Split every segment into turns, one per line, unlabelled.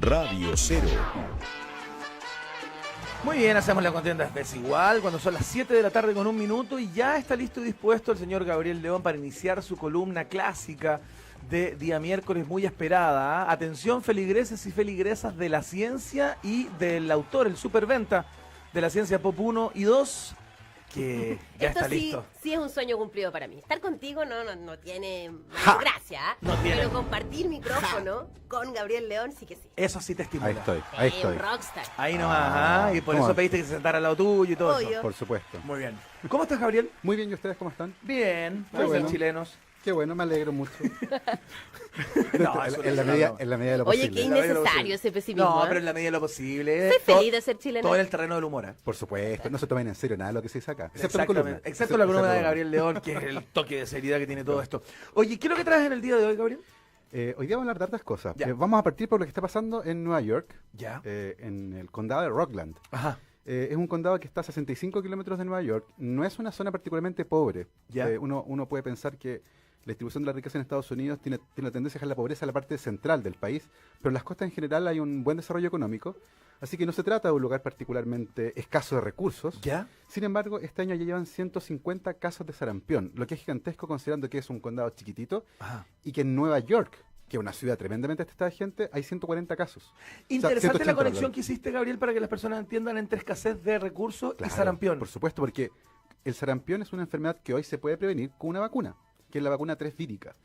Radio Cero.
Muy bien, hacemos la contienda desigual cuando son las 7 de la tarde con 1 minuto y ya está listo y dispuesto el señor Gabriel León para iniciar su columna clásica de día miércoles muy esperada. Atención, feligreses y feligresas de la ciencia y del autor, el superventa de la ciencia Pop 1 y 2, que ya
Esto
está
sí,
listo.
sí es un sueño cumplido para mí. Estar contigo no tiene
Ja.
gracia, ¿eh?
No tiene.
Pero compartir micrófono con Gabriel León sí que sí.
Eso sí te estimula.
Ahí
Sí,
estoy.
un rockstar.
Ahí nomás, ajá, y por
¿cómo?
eso pediste que se sentara al lado tuyo y todo
Obvio.
eso.
Por supuesto.
Muy bien. ¿Cómo estás, Gabriel?
Muy bien, ¿y ustedes cómo están?
Bien, muy
bueno.
bien, chilenos.
Qué bueno, me alegro mucho.
No, eso
en, la
no,
medida,
no.
en la medida de lo
Oye,
posible.
qué
la medida de lo
innecesario
posible.
ese pesimismo.
No,
¿eh?
pero en la medida de lo posible.
Soy
Todo-
feliz de ser chilena.
Todo en el terreno del humor.
Por supuesto, no se tomen en serio nada de lo que se dice acá. Excepto la columna.
Exactamente. Excepto la columna de Gabriel León, que es el toque de seriedad que tiene todo esto. Oye, ¿qué es lo que traes en el día de hoy, Gabriel?
Hoy día vamos a hablar de hartas cosas.
Ya.
Vamos a partir por lo que está pasando en Nueva York,
Ya.
en el condado de Rockland.
Ajá.
Es un condado que está a 65 kilómetros de Nueva York. No es una zona particularmente pobre.
Ya.
Uno puede pensar que la distribución de la riqueza en Estados Unidos tiene la tendencia a dejar la pobreza en la parte central del país, pero en las costas en general hay un buen desarrollo económico, así que no se trata de un lugar particularmente escaso de recursos.
¿Ya?
Sin embargo, este año ya llevan 150 casos de sarampión, lo que es gigantesco considerando que es un condado chiquitito
Ajá.
y que en Nueva York, que es una ciudad tremendamente atestada de gente, hay 140 casos.
Interesante
180,
la conexión
perdón.
que hiciste, Gabriel, para que las personas entiendan entre escasez de recursos
Claro,
y sarampión.
Por supuesto, porque el sarampión es una enfermedad que hoy se puede prevenir con una vacuna, que es la vacuna 3 vírica.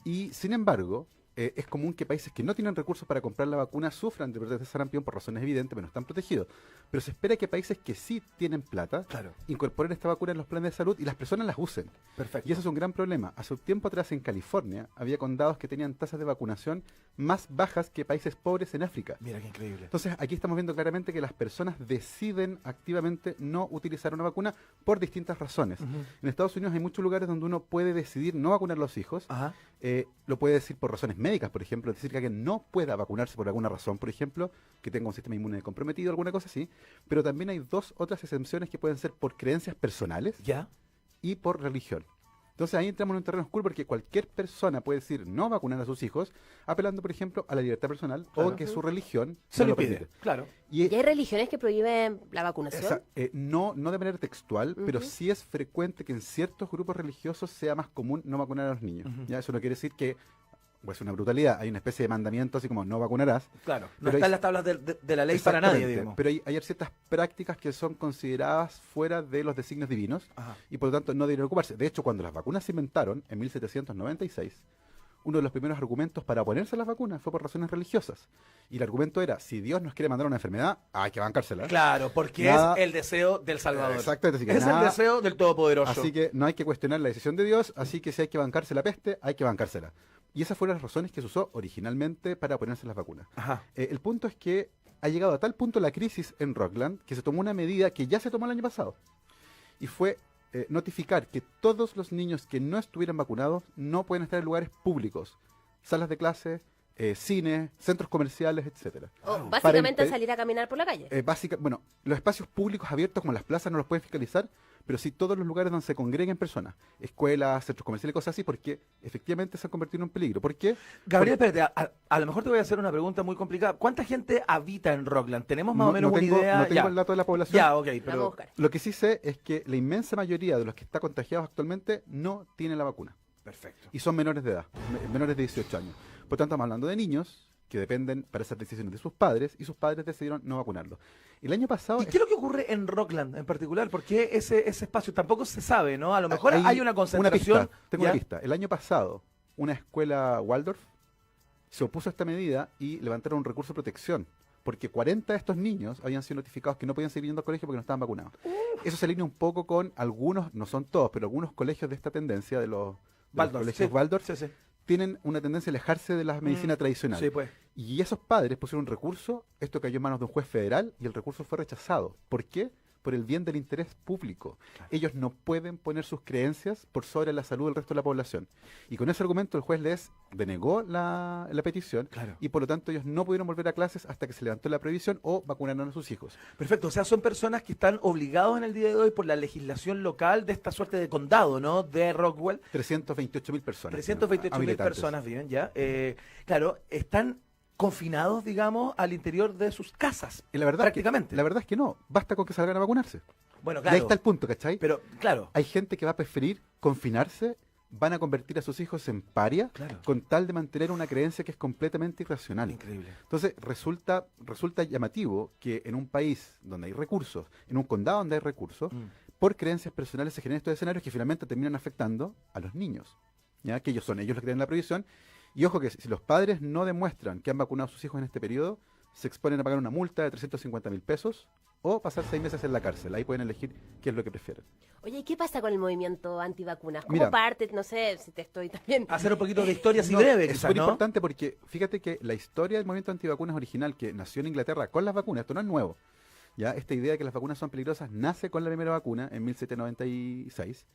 Y sin embargo, es común que países que no tienen recursos para comprar la vacuna sufran de brotes de sarampión por razones evidentes, pero no están protegidos. Pero se espera que países que sí tienen plata
Claro.
incorporen esta vacuna en los planes de salud y las personas las usen.
Perfecto.
Y eso es un gran problema. Hace un tiempo atrás en California había condados que tenían tasas de vacunación más bajas que países pobres en África.
Mira qué increíble.
Entonces aquí estamos viendo claramente que las personas deciden activamente no utilizar una vacuna por distintas razones.
Ujú.
En Estados Unidos hay muchos lugares donde uno puede decidir no vacunar a los hijos.
Ajá.
Lo puede decir por razones médicas, por ejemplo, es decir que alguien no pueda vacunarse por alguna razón, por ejemplo, que tenga un sistema inmune comprometido, alguna cosa así. Pero también hay dos otras excepciones que pueden ser por creencias personales
¿Ya?
y por religión. Entonces ahí entramos en un terreno oscuro porque cualquier persona puede decir no vacunar a sus hijos, apelando, por ejemplo, a la libertad personal
Claro.
o que su religión
Se
no
lo
lo
pide.
permite.
Claro.
Y
¿Y hay religiones que prohíben la vacunación?
no de manera textual, pero
Ujú.
sí es frecuente que en ciertos grupos religiosos sea más común no vacunar a los niños.
Ujú.
¿Ya? Eso no quiere decir que pues, es una brutalidad, hay una especie de mandamiento así como no vacunarás.
Claro. No
Pero
está
hay-
en las tablas de la ley para nadie,
Exactamente,
digamos.
pero hay ciertas prácticas que son consideradas fuera de los designios divinos
Ajá.
y por lo tanto no deberían ocuparse. De hecho, cuando las vacunas se inventaron en 1796, uno de los primeros argumentos para oponerse a las vacunas fue por razones religiosas. Y el argumento era, si Dios nos quiere mandar una enfermedad, hay que bancársela.
Claro, porque
Nada-
es el deseo del Salvador.
Exactamente, así que
Es el
nada-
deseo del Todopoderoso.
Así que no hay que cuestionar la decisión de Dios, así que si hay que bancarse la peste, hay que bancársela. Y esas fueron las razones que se usó originalmente para oponerse a las vacunas.
Ajá.
El punto es que ha llegado a tal punto la crisis en Rockland que se tomó una medida que ya se tomó el año pasado. Y fue notificar que todos los niños que no estuvieran vacunados no pueden estar en lugares públicos, salas de clase, cines, centros comerciales, etcétera.
O
Para
básicamente
impe-
salir a caminar por la calle.
Bueno, los espacios públicos abiertos como las plazas no los pueden fiscalizar, pero sí todos los lugares donde se congreguen personas, escuelas, centros comerciales, cosas así, porque efectivamente se han convertido en un peligro. ¿Por qué?
Gabriel, espérate, a lo mejor te voy a hacer una pregunta muy complicada. ¿Cuánta gente habita en Rockland? ¿Tenemos más o menos una idea?
No tengo
Ya.
el dato de la población.
Ya, ok,
Vamos a
pero...
buscar.
Lo que sí sé es que la inmensa mayoría de los que están contagiados actualmente no tienen la vacuna.
Perfecto.
Y son menores de edad, menores de 18 años. Por tanto, estamos hablando de niños que dependen para esas decisiones de sus padres y sus padres decidieron no vacunarlos. El año pasado...
¿Y qué es lo que ocurre en Rockland en particular? ¿Por qué ese espacio? Tampoco se sabe, ¿no? A lo mejor hay una concentración...
Tengo
¿ya?
una pista. El año pasado, una escuela Waldorf se opuso a esta medida y levantaron un recurso de protección, porque 40 de estos niños habían sido notificados que no podían seguir yendo al colegio porque no estaban vacunados. Eso se alinea un poco con algunos, no son todos, pero algunos colegios de esta tendencia, de los
Waldorf,
colegios
sí.
Waldorf,
Sí, sí.
tienen una tendencia a alejarse de la medicina tradicional.
Sí, pues.
Y esos padres pusieron un recurso, esto cayó en manos de un juez federal y el recurso fue rechazado. ¿Por qué? Por el bien del interés público.
Claro.
Ellos no pueden poner sus creencias por sobre la salud del resto de la población. Y con ese argumento el juez les denegó la petición
Claro.
y por lo tanto ellos no pudieron volver a clases hasta que se levantó la prohibición o vacunaron a sus hijos.
Perfecto, o sea, son personas que están obligados en el día de hoy por la legislación local de esta suerte de condado, ¿no? De Rockwell.
328.000 personas.
328.000
habilitantes.
personas viven ya. Claro, están confinados, digamos, al interior de sus casas.
Y la verdad
prácticamente.
la verdad es que no, basta con que salgan a vacunarse.
Bueno,
Y
claro.
ahí está el punto, ¿cachai?
Pero, claro.
Hay gente que va a preferir confinarse, van a convertir a sus hijos en paria,
Claro.
con tal de mantener una creencia que es completamente irracional.
Increíble.
Entonces, resulta llamativo que en un país donde hay recursos, en un condado donde hay recursos, por creencias personales se generan estos escenarios que finalmente terminan afectando a los niños, ¿ya? Que ellos son ellos los que creen la prohibición. Y ojo que si los padres no demuestran que han vacunado a sus hijos en este periodo, se exponen a pagar una multa de 350.000 pesos o pasar 6 meses en la cárcel. Ahí pueden elegir qué es lo que prefieren.
Oye, ¿y qué pasa con el movimiento antivacunas? ¿Cómo
Mira.
parte? No sé si te estoy también...
Hacer un poquito de historia así
No,
breve,
es
quizás,
súper
¿no?
importante porque fíjate que la historia del movimiento antivacunas original que nació en Inglaterra con las vacunas, esto no es nuevo. Ya esta idea de que las vacunas son peligrosas nace con la primera vacuna en 1796.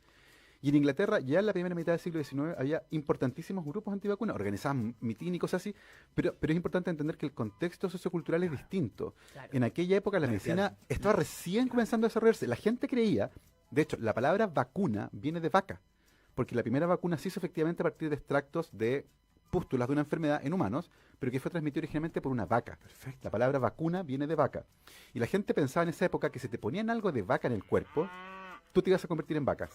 Y en Inglaterra, ya en la primera mitad del siglo XIX, había importantísimos grupos antivacunas, organizaban mitines y cosas así, pero es importante entender que el contexto sociocultural es distinto.
Claro.
En aquella época la medicina estaba recién comenzando a desarrollarse. La gente creía, de hecho, la palabra vacuna viene de vaca, porque la primera vacuna se hizo efectivamente a partir de extractos de pústulas de una enfermedad en humanos, pero que fue transmitido originalmente por una vaca.
Perfecto.
La palabra vacuna viene de vaca. Y la gente pensaba en esa época que si te ponían algo de vaca en el cuerpo, tú te ibas a convertir en vaca.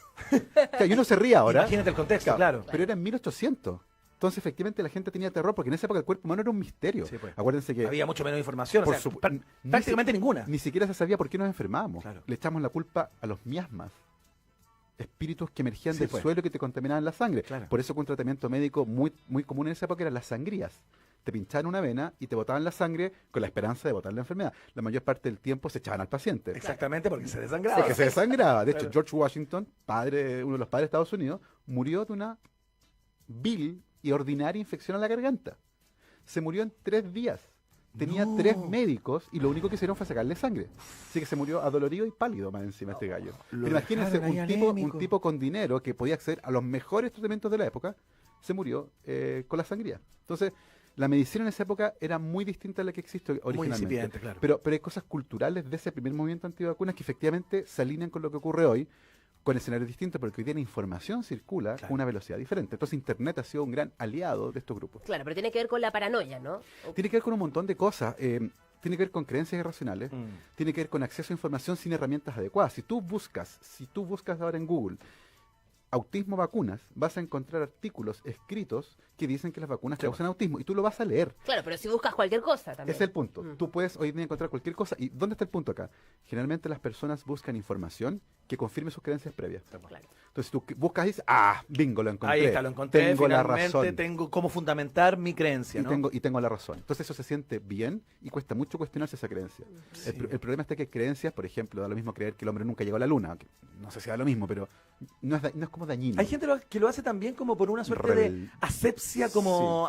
O sea, y uno se ríe ahora.
Imagínate el contexto, claro.
Pero era en 1800. Entonces, efectivamente, la gente tenía terror, porque en esa época el cuerpo humano era un misterio.
Sí, pues.
Acuérdense que
Había mucho menos información,
Por
o sea,
supu-
prácticamente
ni si-
ninguna.
ni siquiera se sabía por qué nos enfermábamos.
Claro.
Le echamos la culpa a los miasmas, espíritus que emergían
Sí,
del
pues.
suelo y que te contaminaban la sangre.
Claro.
Por eso que un tratamiento médico muy, muy común en esa época eran las sangrías. Te pinchaban una vena y te botaban la sangre con la esperanza de botar la enfermedad. La mayor parte del tiempo se echaban al paciente.
Exactamente, porque se desangraba.
Porque se desangraba. De hecho,
Claro.
George Washington, uno de los padres de Estados Unidos, murió de una vil y ordinaria infección a la garganta. Se murió en 3 días. Tenía
No.
3 médicos y lo único que hicieron fue sacarle sangre. Así que se murió adolorido y pálido más encima este gallo.
Lo
Pero imagínense,
dejaron ahí
un
anémico.
tipo con dinero que podía acceder a los mejores tratamientos de la época, se murió con la sangría. Entonces, la medicina en esa época era muy distinta a la que existe originalmente.
incipiente, claro.
Pero hay cosas culturales de ese primer movimiento antivacunas que efectivamente se alinean con lo que ocurre hoy, con escenarios distintos, porque hoy día la información circula
Claro.
con una velocidad diferente. Entonces Internet ha sido un gran aliado de estos grupos.
Claro, pero tiene que ver con la paranoia, ¿no?
Tiene que ver con un montón de cosas. Tiene que ver con creencias irracionales,
Mm.
tiene que ver con acceso a información sin herramientas adecuadas. Si tú buscas ahora en Google autismo vacunas, vas a encontrar artículos escritos que dicen que las vacunas causan autismo y tú lo vas a leer.
Claro, pero si buscas cualquier cosa también.
Ese es el punto.
Mm.
Tú puedes hoy en día encontrar cualquier cosa. ¿Y dónde está el punto acá? Generalmente las personas buscan información que confirme sus creencias previas.
Claro.
Entonces tú buscas y dices, bingo, lo encontré.
Ahí está, lo encontré.
Tengo la
Finalmente
razón.
tengo cómo fundamentar mi creencia, ¿no?
Y tengo la razón. Entonces eso se siente bien y cuesta mucho cuestionarse esa creencia.
Sí.
El problema está que hay creencias, por ejemplo, da lo mismo creer que el hombre nunca llegó a la luna. Que no sé si da lo mismo, pero no es como dañino.
Hay gente que lo hace también como por una suerte
Rebel.
de asepsia como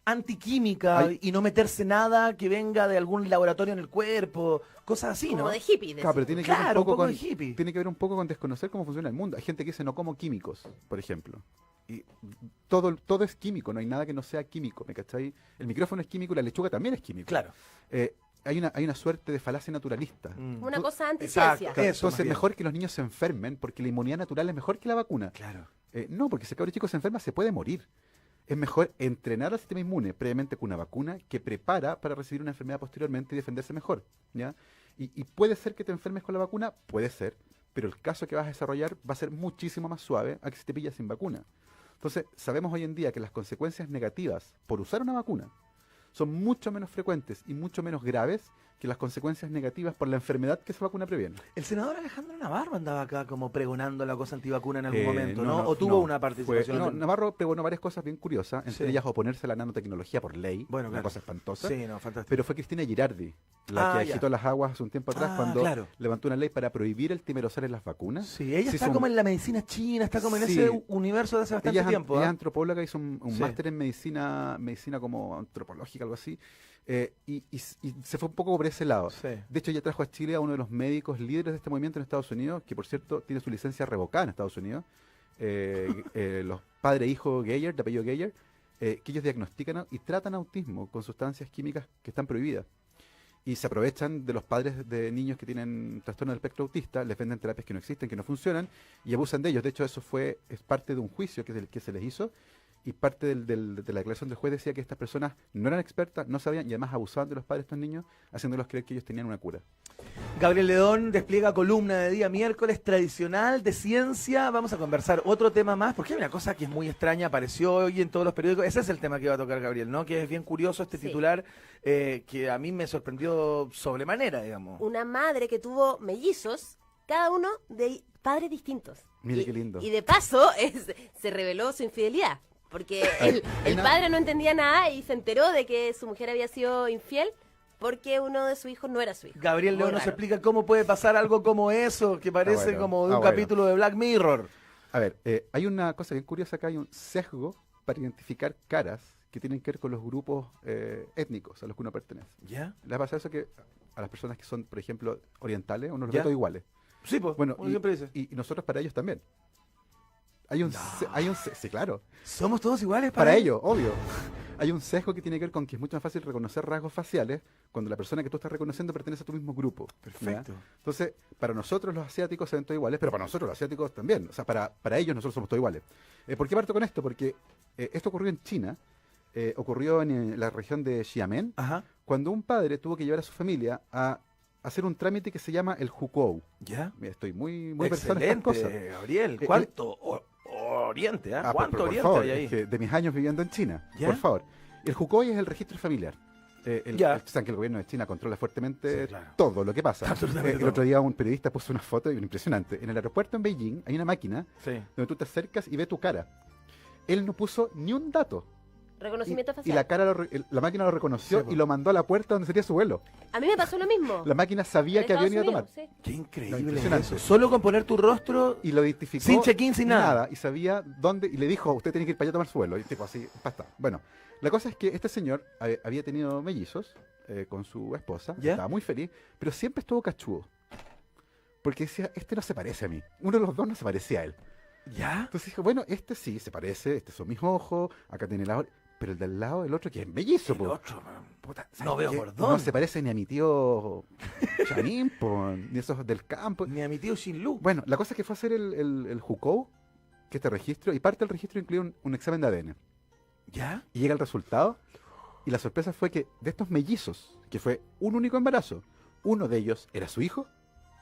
antiquímica y no meterse nada que venga de algún laboratorio en el cuerpo, cosas así,
Como
¿no?
de hippie.
Claro, pero tiene que ver
Claro,
un poco
un poco
con
de hippie.
tiene que ver un poco con desconocer cómo funciona el mundo. Hay gente que dice no como químicos, por ejemplo. Y todo es químico, no hay nada que no sea químico, ¿me cachai? El micrófono es químico y la lechuga también es químico.
Claro.
Hay una suerte de falacia naturalista.
Mm.
Una
Tú-
cosa
Exacto.
anticiencia.
Eso, más
Entonces,
bien.
mejor que los niños se enfermen porque la inmunidad natural es mejor que la vacuna.
Claro.
No, porque si el cabro chico se enferma se puede morir. Es mejor entrenar al sistema inmune previamente con una vacuna que prepara para recibir una enfermedad posteriormente y defenderse mejor. ¿Ya? Y puede ser que te enfermes con la vacuna, puede ser, pero el caso que vas a desarrollar va a ser muchísimo más suave a que si te pillas sin vacuna. Entonces, sabemos hoy en día que las consecuencias negativas por usar una vacuna son mucho menos frecuentes y mucho menos graves que las consecuencias negativas por la enfermedad que esa vacuna previene.
El senador Alejandro Navarro andaba acá como pregonando la cosa antivacuna en algún momento,
no,
¿no?
no,
¿O tuvo
no,
una participación?
no, Navarro pregonó varias cosas bien curiosas, entre
Sí.
ellas oponerse a la nanotecnología por ley,
Bueno,
una
claro.
cosa espantosa.
Sí, no, fantástico.
Pero fue Cristina Girardi la que
Ya.
agitó las aguas hace un tiempo atrás cuando
claro.
levantó una ley para prohibir el timerosal en las vacunas.
Sí, ella
Se
está
hizo
como
un-
en la medicina china, está como en
Sí.
ese universo de hace bastante
ella es,
tiempo.
ella es
¿ah?
antropóloga, hizo un
Sí.
máster en medicina como antropológica, algo así, y se fue un poco por ese lado.
Sí.
De hecho, ella trajo a Chile a uno de los médicos líderes de este movimiento en Estados Unidos, que por cierto tiene su licencia revocada en Estados Unidos, los padre e hijo Geyer, de apellido Geyer, que ellos diagnostican y tratan autismo con sustancias químicas que están prohibidas. Y se aprovechan de los padres de niños que tienen trastorno del espectro autista, les venden terapias que no existen, que no funcionan, y abusan de ellos. De hecho, eso es parte de un juicio que se les hizo, Y parte de la declaración del juez decía que estas personas no eran expertas, no sabían y además abusaban de los padres de estos niños, haciéndolos creer que ellos tenían una cura.
Gabriel León despliega columna de día miércoles tradicional de ciencia. Vamos a conversar otro tema más, porque hay una cosa que es muy extraña, apareció hoy en todos los periódicos. Ese es el tema que va a tocar Gabriel, ¿no? Que es bien curioso este titular, que a mí me sorprendió sobremanera, digamos.
Una madre que tuvo mellizos, cada uno de padres distintos.
Mire qué lindo.
Y de paso se reveló su infidelidad, porque el padre no entendía nada y se enteró de que su mujer había sido infiel porque uno de sus hijos no era su hijo.
Gabriel
Muy
León nos
raro.
explica cómo puede pasar algo como eso, que parece
bueno.
como de un
Bueno.
capítulo de Black Mirror.
A ver, hay una cosa bien curiosa acá, hay un sesgo para identificar caras que tienen que ver con los grupos étnicos a los que uno pertenece.
¿Ya?
¿Les pasa eso que a las personas que son, por ejemplo, orientales, uno los
¿Ya?
ve todos iguales?
Sí, pues,
Bueno,
uno siempre dice.
y nosotros para ellos también. Sí, claro.
¿Somos todos iguales
Para ellos, obvio. Hay un sesgo que tiene que ver con que es mucho más fácil reconocer rasgos faciales cuando la persona que tú estás reconociendo pertenece a tu mismo grupo.
Perfecto.
¿Ya? Entonces, para nosotros los asiáticos se ven todos iguales, pero para nosotros los asiáticos también. O sea, para ellos nosotros somos todos iguales. ¿Por qué parto con esto? Porque esto ocurrió en China, ocurrió en la región de Xiamen,
Ajá.
cuando un padre tuvo que llevar a su familia a hacer un trámite que se llama el hukou.
¿Ya?
Mira, estoy muy versado en estas cosas.
Excelente, Gabriel. ¿Cuánto oriente, ¿ah?
Ah,
¿Cuánto
por
oriente
favor,
hay ahí?
es que de mis años viviendo en China,
¿Ya?
por favor. El hukou es el registro familiar.
Ya.
Saben que el gobierno de China controla fuertemente
Sí, claro.
todo lo que pasa.
Absolutamente
El
todo.
otro día un periodista puso una foto impresionante. En el aeropuerto en Beijing hay una máquina
Sí.
donde tú te acercas y ve tu cara. Él no puso ni un dato.
Reconocimiento
Y
facial.
la cara la máquina lo reconoció
Sí, po.
y lo mandó a la puerta donde sería su vuelo.
A mí me pasó lo mismo.
La máquina sabía
En
que había
Estados
venido a tomar.
Unidos, sí.
Qué
No,
increíble
impresionante.
eso. Solo con poner tu rostro
Y lo identificó.
sin check-in, sin nada.
Y sabía dónde. Y le dijo, usted tiene que ir para allá a tomar su vuelo. Y tipo así, basta. Bueno, la cosa es que este señor había tenido mellizos con su esposa.
¿Ya?
Estaba muy feliz. Pero siempre estuvo cachudo. Porque decía, este no se parece a mí. Uno de los dos no se parecía a él.
¿Ya?
Entonces dijo, bueno, este sí se parece. Estos son mis ojos. Acá tiene la... Pero el del lado, el otro que es mellizo,
El
po.
otro, man.
Puta, ¿sabes
No veo
qué?
por dónde.
No se parece ni a mi tío Chanín, po, ni esos del campo.
Ni a mi tío Shinlu.
Bueno, la cosa es que fue a hacer el hukou, que este registro, y parte del registro incluye un examen de ADN.
¿Ya?
Y llega el resultado, y la sorpresa fue que de estos mellizos, que fue un único embarazo, uno de ellos era su hijo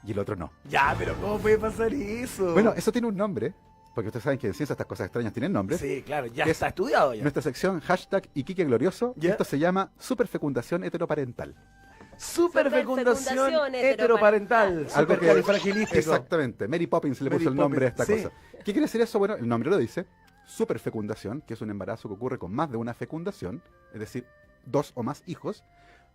y el otro no.
Ya, pero ¿cómo puede pasar eso?
Bueno, eso tiene un nombre, porque ustedes saben que en ciencia estas cosas extrañas tienen nombres.
Sí, claro, ya
Es-
está estudiado ya.
Nuestra sección hashtag Iquique Glorioso,
¿Ya?
esto se llama superfecundación heteroparental.
Superfecundación
Superfecundación
heteroparental.
Algo que-
Supercalifragilístico.
Exactamente, Mary Poppins le
Mary
puso el nombre a esta
Poppins,
cosa. ¿Qué quiere decir eso? Bueno, el nombre lo dice, superfecundación, que es un embarazo que ocurre con más de una fecundación, es decir, 2 o más hijos,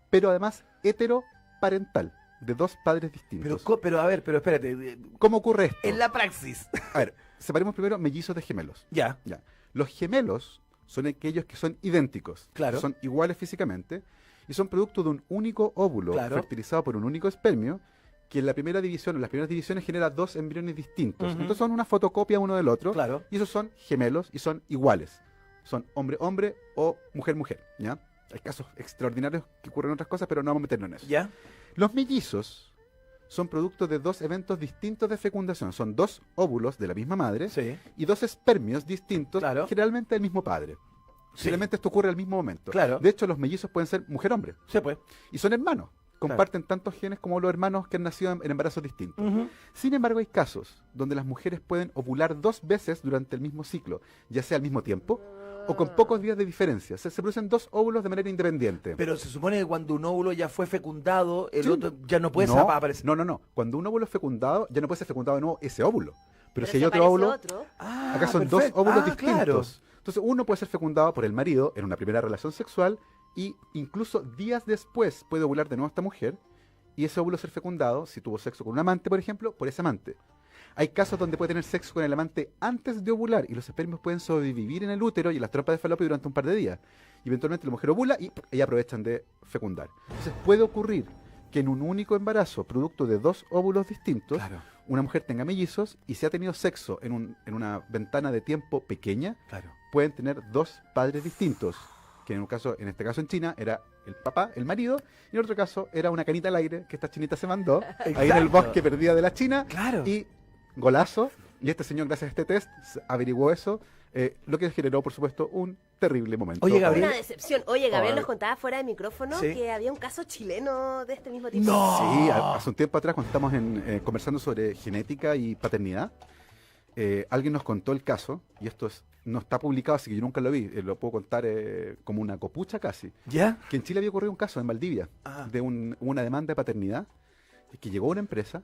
pero además heteroparental, de 2 padres distintos.
Pero a ver, pero espérate.
¿Cómo ocurre esto?
En la praxis.
A ver, separemos primero mellizos de gemelos.
Ya.
Ya. Los gemelos son aquellos que son idénticos,
Claro.
son iguales físicamente, y son producto de un único óvulo
Claro.
fertilizado por un único espermio, que en la primera división, en las primeras divisiones genera 2 embriones distintos.
Ujú.
Entonces son una fotocopia uno del otro,
Claro.
y esos son gemelos y son iguales. Son hombre-hombre o mujer-mujer, ¿ya? Hay casos extraordinarios que ocurren otras cosas, pero no vamos a meternos en eso.
Ya.
Los mellizos son producto de 2 eventos distintos de fecundación. Son 2 óvulos de la misma madre
Sí.
y 2 espermios distintos,
Claro.
generalmente del mismo padre.
Sí.
Generalmente esto ocurre al mismo momento.
Claro.
De hecho, los mellizos pueden ser mujer-hombre
Se puede.
y son hermanos. Comparten tantos genes como los hermanos que han nacido en embarazos distintos.
Ujú.
Sin embargo, hay casos donde las mujeres pueden ovular 2 veces durante el mismo ciclo, ya sea al mismo tiempo o con pocos días de diferencia. O sea, se producen 2 óvulos de manera independiente.
Pero se supone que cuando un óvulo ya fue fecundado, el
Sí.
otro ya no puede
no,
aparecer.
no. Cuando un óvulo es fecundado, ya no puede ser fecundado de nuevo ese óvulo. Pero si
si
hay otro
aparece
óvulo,
otro,
Ah,
acá son
perfecto.
2 óvulos
Ah,
distintos.
claro.
Entonces, uno puede ser fecundado por el marido en una primera relación sexual y incluso días después puede ovular de nuevo esta mujer y ese óvulo ser fecundado, si tuvo sexo con un amante, por ejemplo, por ese amante. Hay casos donde puede tener sexo con el amante antes de ovular y los espermios pueden sobrevivir en el útero y en las trompas de falopio durante un par de días. Y eventualmente la mujer ovula y ellas aprovechan de fecundar. Entonces puede ocurrir que en un único embarazo, producto de 2 óvulos distintos,
Claro,
una mujer tenga mellizos y si ha tenido sexo en una ventana de tiempo pequeña,
claro.
pueden tener 2 padres distintos, que en este caso en China era el papá, el marido, y en otro caso era una canita al aire que esta chinita se mandó ahí en el
Exacto.
bosque perdida de la China
Claro.
y golazo. Y este señor, gracias a este test, averiguó eso Lo que generó, por supuesto, un terrible momento.
Oye, Gabriel.
Una decepción. Oye, Gabriel
Ay.
nos contaba fuera de micrófono
Sí.
que había un caso chileno de este mismo tipo.
No.
Sí, hace un tiempo atrás, cuando estamos conversando sobre genética y paternidad, alguien nos contó el caso, y esto no está publicado, así que yo nunca lo vi, lo puedo contar como una copucha casi,
¿Ya?
que en Chile había ocurrido un caso en Valdivia, de una demanda de paternidad, que llegó a una empresa,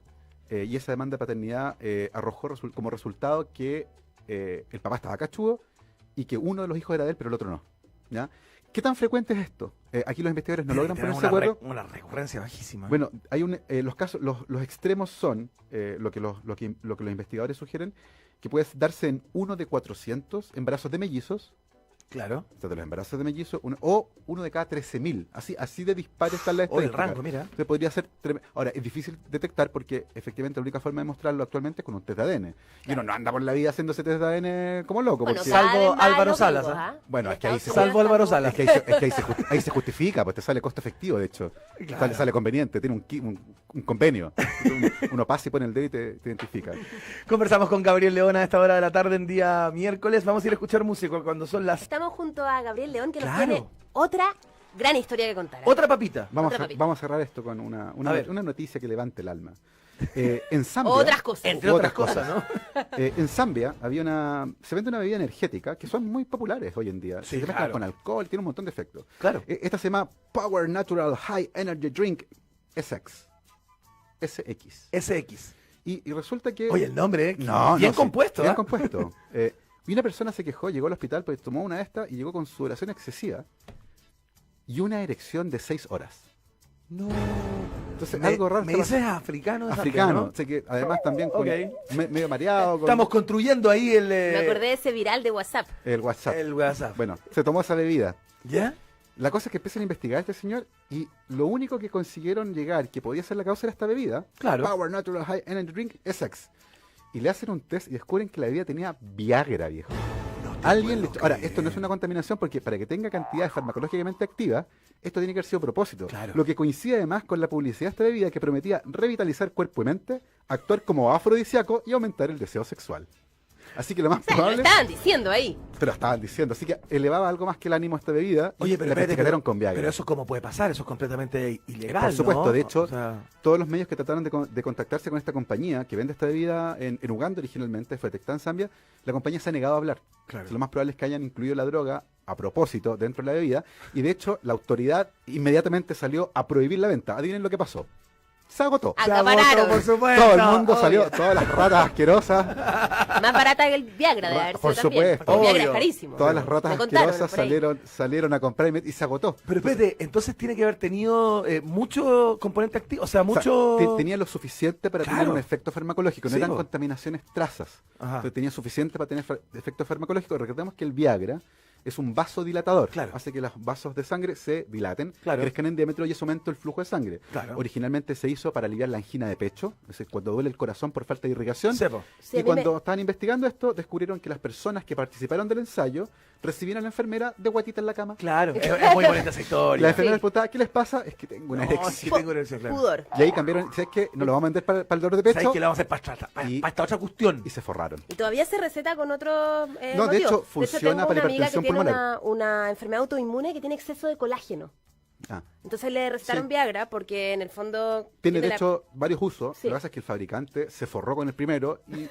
y esa demanda de paternidad arrojó como resultado que el papá estaba cachudo, y que uno de los hijos era de él, pero el otro no. ¿Ya? ¿Qué tan frecuente es esto? Aquí los investigadores no logran
Tenemos
ponerse de acuerdo.
una recurrencia bajísima.
Bueno, hay los casos, los extremos son lo que los investigadores sugieren, que puede darse en 1 de 400 embarazos de mellizos,
claro.
o sea, de los embarazos de mellizos, o 1 de cada 13.000. Así de dispares están las
Oye, el
estadísticas.
rango, mira.
Entonces podría ser ahora, es difícil detectar porque efectivamente la única forma de mostrarlo actualmente es con un test de ADN. Y uno no anda por la vida haciéndose test de ADN como loco.
Bueno,
porque,
Salvo
cada vez más
Álvaro
los
Salas,
gringos,
¿ah?
Bueno,
En
es que ahí
Estados
se-
Salvo
Unidos
Álvaro
estamos-
Salas.
es que ahí se justifica, pues te sale costo efectivo, de hecho.
Claro.
Sale conveniente, tiene un convenio. Uno pasa y pone el dedo y te identifica.
Conversamos con Gabriel León a esta hora de la tarde en día miércoles. Vamos a ir a escuchar música cuando son las...
Estamos junto a Gabriel León, que nos
Claro.
tiene otra gran historia que contar.
Otra papita.
Vamos
Otra
a,
papita.
vamos a cerrar esto con una
ver.
noticia que levante el alma. En Zambia,
Otras cosas.
Entre otras cosas, ¿no?
en Zambia se vende una bebida energética que son muy populares hoy en día.
Sí,
Se mezclan
claro.
con alcohol, tiene un montón de efectos.
Claro.
Esta se llama Power Natural High Energy Drink SX.
SX.
Y resulta que...
Oye, el nombre, ¿eh?
No,
Bien
sí,
compuesto,
bien
¿ah?
compuesto. Y una persona se quejó, llegó al hospital, pues tomó una de estas y llegó con sudoración excesiva y una erección de 6 horas.
No.
Entonces, algo raro
Me
está
dices africano de
africano.
Zambia,
Sé que además también con
Ok.
medio mareado.
¿no?
Con
Estamos construyendo ahí el...
Me acordé de ese viral de WhatsApp.
el WhatsApp.
El WhatsApp.
Bueno, se tomó esa bebida.
¿Ya?
La cosa es que empiezan a investigar a este señor y lo único que consiguieron llegar que podía ser la causa era esta bebida.
Claro.
Power Natural High Energy Drink SX. Y le hacen un test y descubren que la bebida tenía Viagra, viejo. Alguien le echó- Ahora, esto no es una contaminación porque para que tenga cantidades farmacológicamente activas, esto tiene que haber sido a propósito.
Claro.
Lo que coincide además con la publicidad de esta bebida que prometía revitalizar cuerpo y mente, actuar como afrodisíaco y aumentar el deseo sexual. Así que lo más
O sea, lo
probable...
estaban diciendo ahí.
Te lo estaban diciendo. Así que elevaba algo más que el ánimo a esta bebida y
Oye, pero
la
espérate,
practicaron con Viagra.
pero eso cómo puede pasar, eso es completamente ilegal,
Por supuesto,
¿no?
de hecho,
O sea,
todos los medios que trataron de contactarse con esta compañía que vende esta bebida en Uganda originalmente, fue detectada en Zambia, la compañía se ha negado a hablar.
Claro.
Lo más probable es que hayan incluido la droga a propósito dentro de la bebida y de hecho la autoridad inmediatamente salió a prohibir la venta. Adivinen lo que pasó. Se agotó.
Ah,
se
Acapararon.
agotó, por supuesto.
Todo el mundo
obvio.
salió, todas las ratas asquerosas,
Más barata que el Viagra de haber sido
Por
también,
supuesto.
porque el Viagra es
Obvio.
carísimo.
todas las ratas
Me contaron
asquerosas
por ahí.
salieron a comprar y se agotó.
Pero espérate, entonces tiene que haber tenido mucho componente activo, o sea,
O sea,
mucho...
tenía lo suficiente para tener
Claro.
un efecto farmacológico, no
Sí,
eran
po.
contaminaciones trazas.
Ajá.
Entonces tenía suficiente para tener efecto farmacológico. Recordemos que el Viagra es un vasodilatador,
Claro.
hace que los vasos de sangre se dilaten,
Claro.
crezcan en diámetro y eso aumenta el flujo de sangre.
Claro.
Originalmente se hizo para aliviar la angina de pecho, es decir, cuando duele el corazón por falta de irrigación.
Sepo.
Sí, a
Y
mí
cuando
me-
estaban investigando esto, descubrieron que las personas que participaron del ensayo recibían a la enfermera de guatita en la cama.
Claro, es muy bonita esa historia.
La enfermera
Sí.
les preguntaba, ¿qué les pasa? Es que tengo una
No,
erección.
sí tengo erección, claro.
Pudor.
Y ahí cambiaron, ¿sabes qué? Nos lo vamos a vender para el dolor de
¿Sabes
pecho.
qué le vamos a hacer para
Y-
esta otra cuestión?
Y se forraron.
Y todavía se receta con otro
No, de hecho,
motivo.
funciona
tengo
para
una amiga que
hipertensión
tiene
pulmonar.
una enfermedad autoinmune que tiene exceso de colágeno.
Ah.
Entonces le recetaron
Sí.
Viagra porque en el fondo...
Tiene de
la-
hecho varios usos.
Sí.
Lo que pasa es que el fabricante se forró con el primero y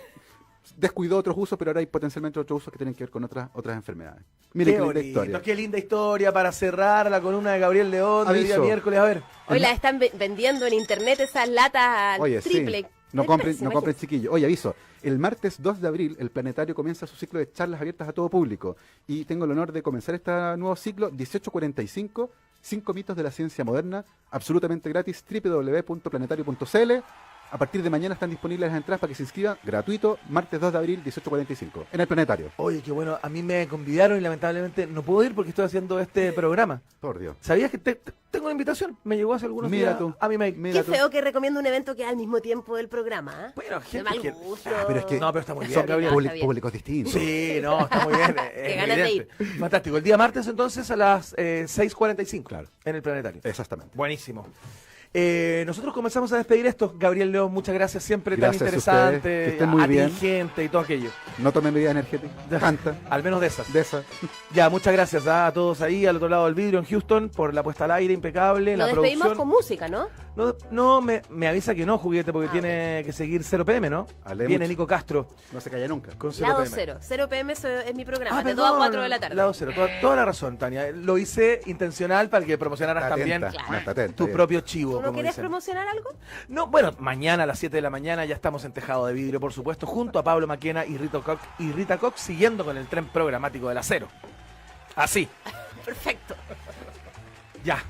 descuidó otros usos, pero ahora hay potencialmente otros usos que tienen que ver con otras enfermedades. Mire qué linda
bonito,
historia.
qué linda historia para cerrar la columna de Gabriel León del día
Aviso.
miércoles. A ver.
Hoy la están vendiendo en internet esas latas al
Oye,
triple.
sí. No
Es
compren,
pésimo,
no compren, chiquillos. Oye, aviso. El martes 2 de abril, el Planetario comienza su ciclo de charlas abiertas a todo público. Y tengo el honor de comenzar este nuevo ciclo, 1845, 5 mitos de la ciencia moderna, absolutamente gratis, www.planetario.cl. A partir de mañana están disponibles las entradas para que se inscriban, gratuito, martes 2 de abril, 18:45, en el Planetario.
Oye, qué bueno. A mí me convidaron y lamentablemente no puedo ir porque estoy haciendo este programa.
Por Dios.
¿Sabías que tengo una invitación? Me llegó hace algunos
Mira
días
tú.
a mi mail.
Mira
Qué
tú.
feo que recomiendo un evento que es al mismo tiempo del programa. ¿Ah?
Bueno,
De
gente
mal
que...
gusto.
Ah, pero es que
No, pero está muy bien,
son
Gabriel.
Está bien.
públicos distintos.
Sí, no, está muy bien.
Qué ganas de ir.
Fantástico. El día martes entonces a las 6:45
Claro.
en el Planetario.
Exactamente.
Buenísimo. Nosotros comenzamos a despedir esto. Gabriel León, muchas gracias. Siempre
Gracias
tan
a ustedes,
interesante,
que estén muy bien.
atingente y todo aquello.
No tomen bebidas energéticas. Tanta.
Al menos de esas.
De esas.
Ya, muchas gracias a todos ahí al otro lado del vidrio en Houston por la puesta al aire impecable,
Nos
la
despedimos
producción.
con música, ¿no?
No, me avisa que no, juguete, porque tiene que seguir 0 PM, ¿no?
Hablé
Viene
mucho.
Nico Castro
No se calla nunca.
con 0
Lado
PM.
0. 0 PM es mi programa, de
perdón,
2 a 4 de la tarde.
Lado 0, toda la razón, Tania. Lo hice intencional para que promocionaras
Está
también
atenta,
Claro.
no, está atenta,
tu
bien.
propio chivo,
¿Tú no
como
quieres
dicen.
promocionar algo?
No, bueno, mañana a las 7 de la mañana ya estamos en Tejado de Vidrio, por supuesto, junto a Pablo Maquena y Rita Cox, siguiendo con el tren programático del acero. Así,
Perfecto.
ya.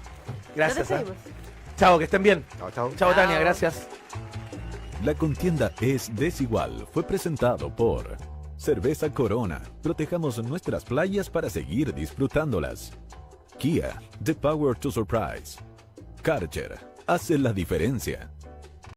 Gracias.
Nos despedimos.
Chao, que estén bien.
Chao, chao.
Chao, Tania,
Chao.
gracias.
La contienda es desigual. Fue presentado por Cerveza Corona. Protejamos nuestras playas para seguir disfrutándolas. Kia, the power to surprise. Karcher, hace la diferencia.